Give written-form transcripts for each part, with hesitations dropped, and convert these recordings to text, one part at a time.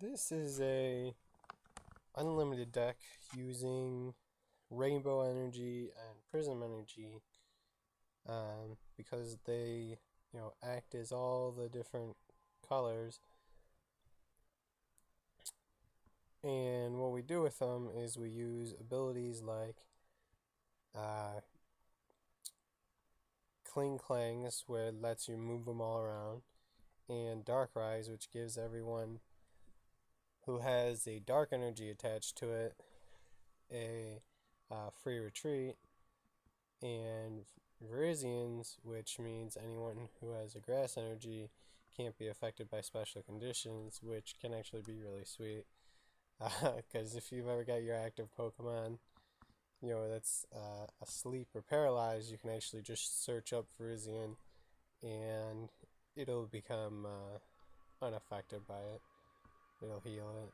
This is a unlimited deck using rainbow energy and prism energy because they act as all the different colors, and what we do with them is we use abilities like uh, klingklangs, where it lets you move them all around, and darkrai, which gives everyone who has a dark energy attached to it a free retreat, and virizions, which means anyone who has a grass energy can't be affected by special conditions, which can actually be really sweet. Because if you've ever got your active Pokemon, that's asleep or paralyzed, you can actually just search up virizion and it'll become unaffected by it. It'll heal it.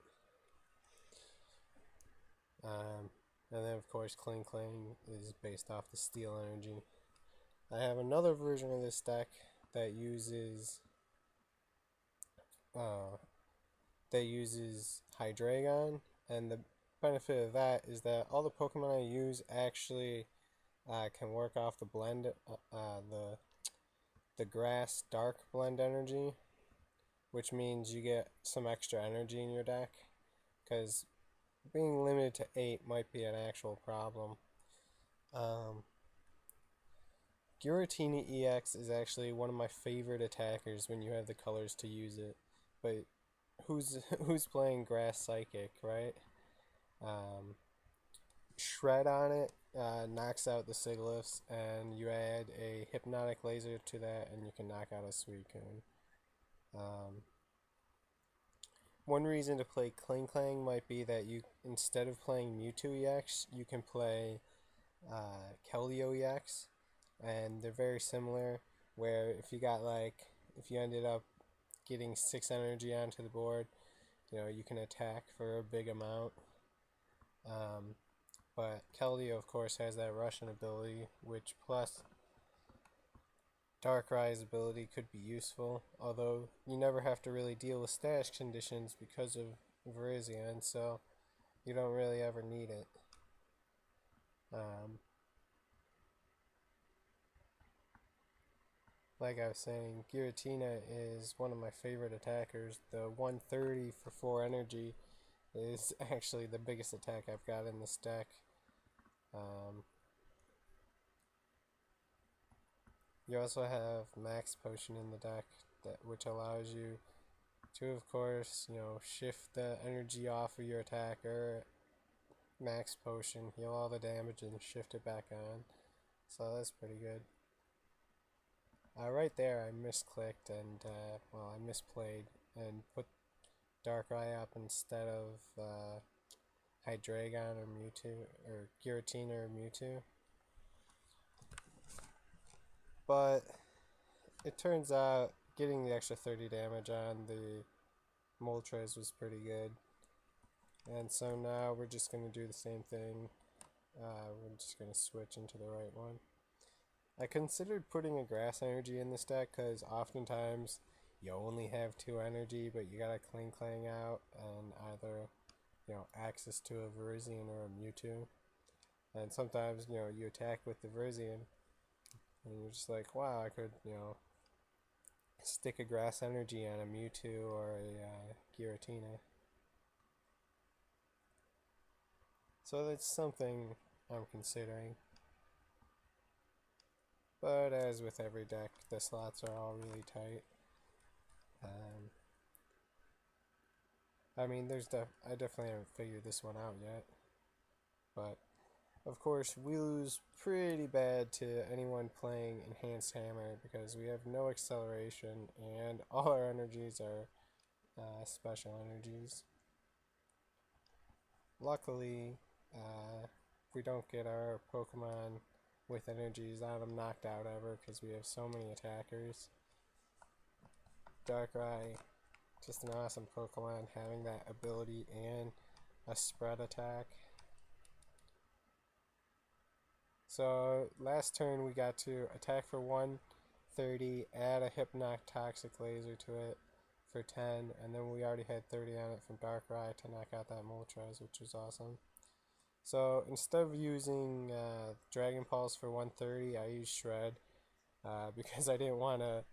And then, of course, Kling is based off the steel energy. I have another version of this deck that uses uh, Hydreigon, and the benefit of that is that all the Pokemon I use actually can work off the blend, the grass dark blend energy, which means you get some extra energy in your deck, because being limited to 8 might be an actual problem. Giritina EX is actually one of my favorite attackers when you have the colors to use it, but who's playing Grass Psychic, right? Um, Shred on it knocks out the Sigilyphs, and you add a Hypnotic Laser to that, and you can knock out a Suicune. Um, One reason to play Klingklang might be that you, instead of playing Mewtwo EX, you can play Keldeo EX, and they're very similar. Where if you ended up getting 6 energy onto the board, you can attack for a big amount. But Keldeo, of course, has that Russian ability, which plus Darkrai's ability could be useful, although you never have to really deal with status conditions because of Virizion, so you don't really ever need it. Um, like I was saying, Giratina is one of my favorite attackers. The 130 for 4 energy is actually the biggest attack I've got in this deck. You also have Max Potion in the deck, which allows you to, of course, shift the energy off of your attacker, Max Potion, heal all the damage, and shift it back on. So that's pretty good. Right there, I misclicked and, I misplayed and put Darkrai up instead of Hydreigon or Mewtwo, or Giratina or Mewtwo. But it turns out getting the extra 30 damage on the Moltres was pretty good. And so now we're just going to do the same thing. We're just going to switch into the right one. I considered putting a grass energy in this deck because oftentimes you only have 2 energy, but you got a Klingklang out and either access to a Virizion or a Mewtwo. And sometimes you attack with the Virizion and you're just like, wow, I could stick a grass energy on a Mewtwo or a Giratina. So that's something I'm considering. But as with every deck, the slots are all really tight. I mean, I definitely haven't figured this one out yet. But, of course, we lose pretty bad to anyone playing Enhanced Hammer because we have no acceleration and all our energies are special energies. Luckily, we don't get our Pokemon with energies on them knocked out ever because we have so many attackers. Darkrai, just an awesome Pokemon, having that ability and a spread attack. So last turn we got to attack for 130, add a hypnotoxic laser to it for 10, and then we already had 30 on it from Darkrai to knock out that Moltres, which was awesome. So instead of using Dragon Pulse for 130, I used Shred because I didn't want to